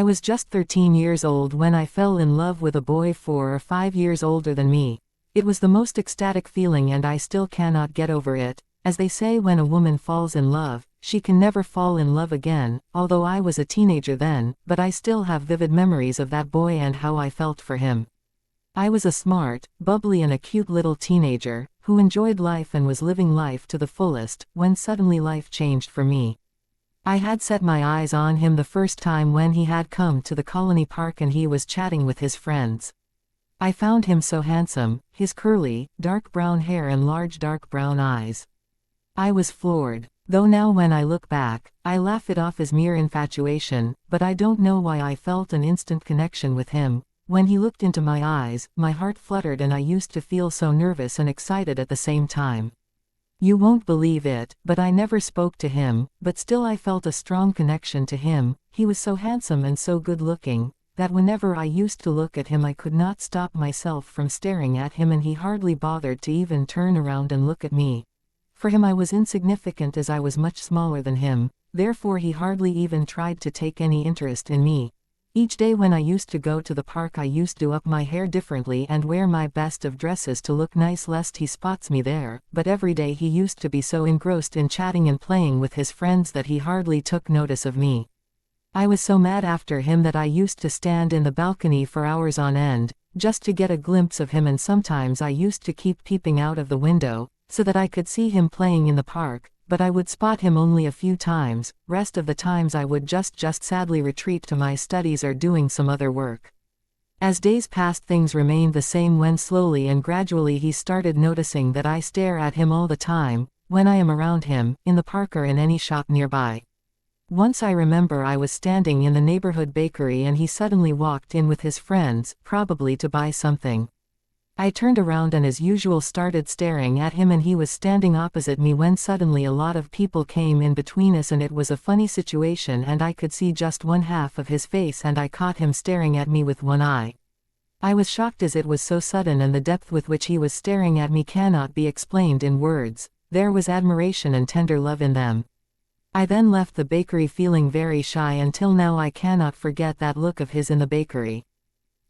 I was just 13 years old when I fell in love with a boy 4 or 5 years older than me. It was the most ecstatic feeling and I still cannot get over it. As they say, when a woman falls in love, she can never fall in love again. Although I was a teenager then, but I still have vivid memories of that boy and how I felt for him. I was a smart, bubbly and a cute little teenager, who enjoyed life and was living life to the fullest, when suddenly life changed for me. I had set my eyes on him the first time when he had come to the Colony Park and he was chatting with his friends. I found him so handsome, his curly, dark brown hair and large dark brown eyes. I was floored. Though now when I look back, I laugh it off as mere infatuation, but I don't know why I felt an instant connection with him. When he looked into my eyes, my heart fluttered and I used to feel so nervous and excited at the same time. You won't believe it, but I never spoke to him, but still I felt a strong connection to him. He was so handsome and so good-looking, that whenever I used to look at him I could not stop myself from staring at him, and he hardly bothered to even turn around and look at me. For him I was insignificant as I was much smaller than him, therefore he hardly even tried to take any interest in me. Each day when I used to go to the park I used to do up my hair differently and wear my best of dresses to look nice lest he spots me there, but every day he used to be so engrossed in chatting and playing with his friends that he hardly took notice of me. I was so mad after him that I used to stand in the balcony for hours on end, just to get a glimpse of him, and sometimes I used to keep peeping out of the window, so that I could see him playing in the park, but I would spot him only a few times. Rest of the times I would just sadly retreat to my studies or doing some other work. As days passed things remained the same when slowly and gradually he started noticing that I stare at him all the time, when I am around him, in the park or in any shop nearby. Once I remember I was standing in the neighborhood bakery and he suddenly walked in with his friends, probably to buy something. I turned around and as usual started staring at him, and he was standing opposite me when suddenly a lot of people came in between us, and it was a funny situation and I could see just one half of his face and I caught him staring at me with one eye. I was shocked as it was so sudden, and the depth with which he was staring at me cannot be explained in words. There was admiration and tender love in them. I then left the bakery feeling very shy. Until now I cannot forget that look of his in the bakery.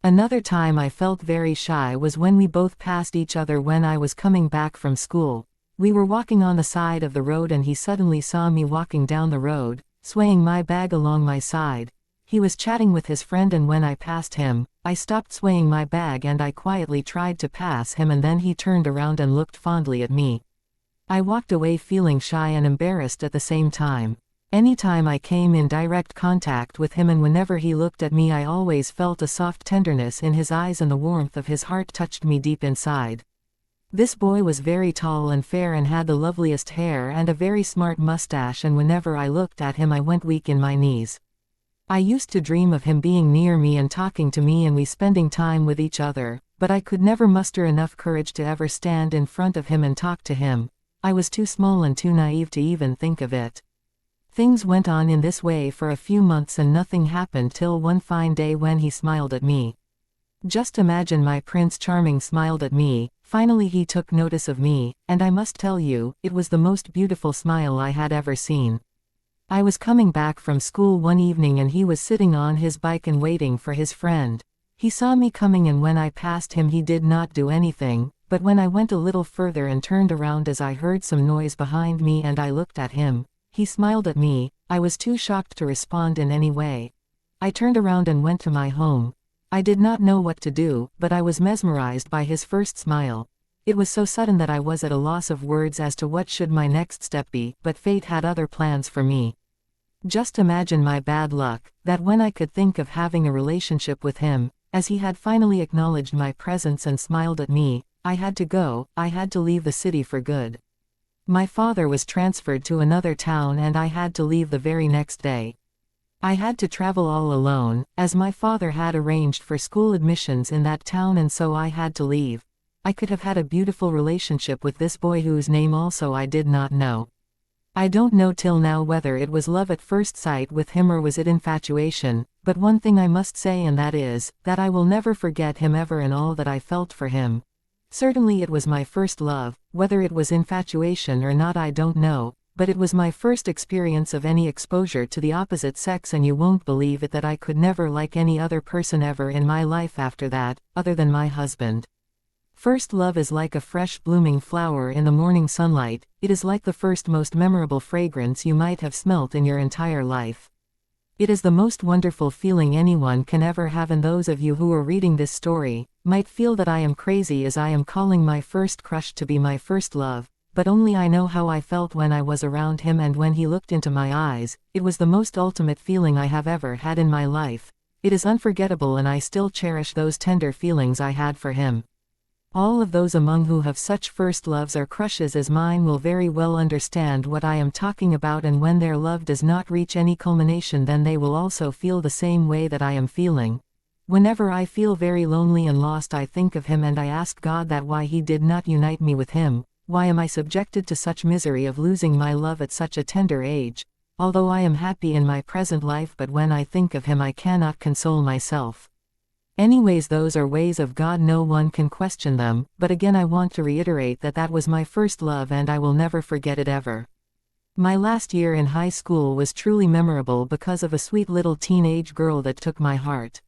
Another time I felt very shy was when we both passed each other when I was coming back from school. We were walking on the side of the road and he suddenly saw me walking down the road, swaying my bag along my side. He was chatting with his friend, and when I passed him, I stopped swaying my bag and I quietly tried to pass him, and then he turned around and looked fondly at me. I walked away feeling shy and embarrassed at the same time. Anytime I came in direct contact with him and whenever he looked at me I always felt a soft tenderness in his eyes and the warmth of his heart touched me deep inside. This boy was very tall and fair and had the loveliest hair and a very smart mustache, and whenever I looked at him I went weak in my knees. I used to dream of him being near me and talking to me and we spending time with each other, but I could never muster enough courage to ever stand in front of him and talk to him. I was too small and too naive to even think of it. Things went on in this way for a few months and nothing happened till one fine day when he smiled at me. Just imagine, my Prince Charming smiled at me. Finally he took notice of me, and I must tell you, it was the most beautiful smile I had ever seen. I was coming back from school one evening and he was sitting on his bike and waiting for his friend. He saw me coming and when I passed him he did not do anything, but when I went a little further and turned around as I heard some noise behind me and I looked at him, he smiled at me. I was too shocked to respond in any way. I turned around and went to my home. I did not know what to do, but I was mesmerized by his first smile. It was so sudden that I was at a loss of words as to what should my next step be, but fate had other plans for me. Just imagine my bad luck, that when I could think of having a relationship with him, as he had finally acknowledged my presence and smiled at me, I had to go. I had to leave the city for good. My father was transferred to another town and I had to leave the very next day. I had to travel all alone, as my father had arranged for school admissions in that town, and so I had to leave. I could have had a beautiful relationship with this boy whose name also I did not know. I don't know till now whether it was love at first sight with him or was it infatuation, but one thing I must say, and that is, that I will never forget him ever and all that I felt for him. Certainly it was my first love. Whether it was infatuation or not I don't know, but it was my first experience of any exposure to the opposite sex, and you won't believe it that I could never like any other person ever in my life after that, other than my husband. First love is like a fresh blooming flower in the morning sunlight. It is like the first most memorable fragrance you might have smelt in your entire life. It is the most wonderful feeling anyone can ever have, and those of you who are reading this story might feel that I am crazy as I am calling my first crush to be my first love, but only I know how I felt when I was around him and when he looked into my eyes. It was the most ultimate feeling I have ever had in my life. It is unforgettable, and I still cherish those tender feelings I had for him. All of those among who have such first loves or crushes as mine will very well understand what I am talking about, and when their love does not reach any culmination, then they will also feel the same way that I am feeling. Whenever I feel very lonely and lost, I think of him and I ask God that why he did not unite me with him. Why am I subjected to such misery of losing my love at such a tender age? Although I am happy in my present life, but when I think of him I cannot console myself. Anyways, those are ways of God, no one can question them, but again I want to reiterate that that was my first love and I will never forget it ever. My last year in high school was truly memorable because of a sweet little teenage girl that took my heart.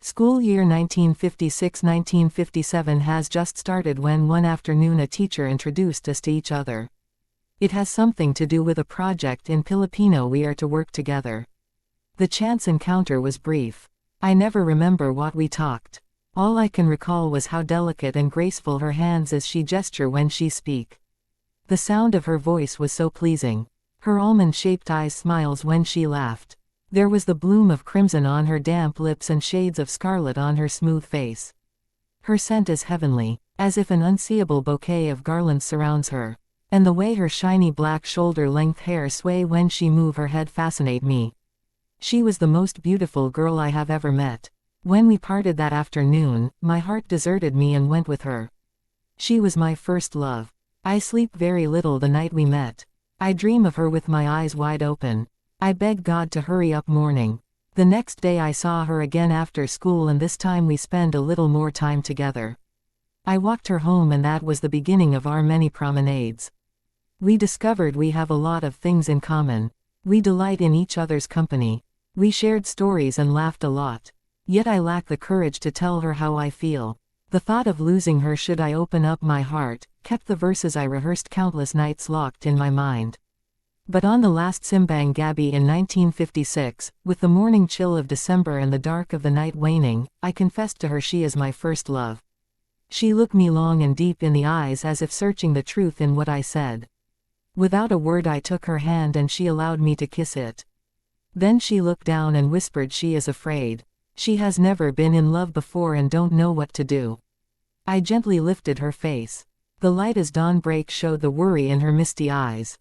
School year 1956-1957 has just started when one afternoon a teacher introduced us to each other. It has something to do with a project in Filipino we are to work together. The chance encounter was brief. I never remember what we talked. All I can recall was how delicate and graceful her hands as she gesture when she speak. The sound of her voice was so pleasing. Her almond-shaped eyes smiles when she laughed. There was the bloom of crimson on her damp lips and shades of scarlet on her smooth face. Her scent is heavenly, as if an unseeable bouquet of garlands surrounds her. And the way her shiny black shoulder-length hair sway when she move her head fascinate me. She was the most beautiful girl I have ever met. When we parted that afternoon, my heart deserted me and went with her. She was my first love. I sleep very little the night we met. I dream of her with my eyes wide open. I beg God to hurry up morning. The next day I saw her again after school, and this time we spent a little more time together. I walked her home, and that was the beginning of our many promenades. We discovered we have a lot of things in common. We delight in each other's company. We shared stories and laughed a lot. Yet I lack the courage to tell her how I feel. The thought of losing her should I open up my heart, kept the verses I rehearsed countless nights locked in my mind. But on the last Simbang Gabi in 1956, with the morning chill of December and the dark of the night waning, I confessed to her she is my first love. She looked me long and deep in the eyes as if searching the truth in what I said. Without a word I took her hand and she allowed me to kiss it. Then she looked down and whispered she is afraid. She has never been in love before and don't know what to do. I gently lifted her face. The light as dawn break showed the worry in her misty eyes.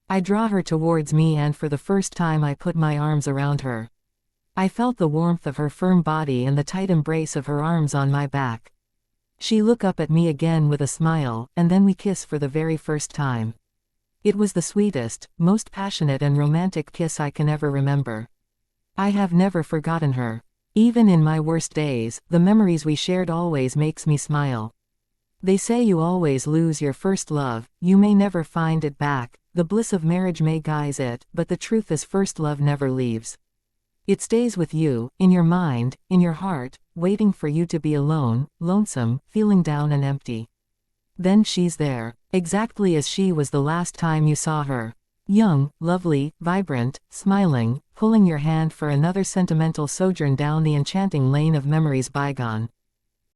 I draw her towards me and for the first time I put my arms around her. I felt the warmth of her firm body and the tight embrace of her arms on my back. She looked up at me again with a smile, and then we kissed for the very first time. It was the sweetest, most passionate and romantic kiss I can ever remember. I have never forgotten her. Even in my worst days, the memories we shared always makes me smile. They say you always lose your first love, you may never find it back, the bliss of marriage may guise it, but the truth is first love never leaves. It stays with you, in your mind, in your heart, waiting for you to be alone, lonesome, feeling down and empty. Then she's there, exactly as she was the last time you saw her. Young, lovely, vibrant, smiling, pulling your hand for another sentimental sojourn down the enchanting lane of memories bygone.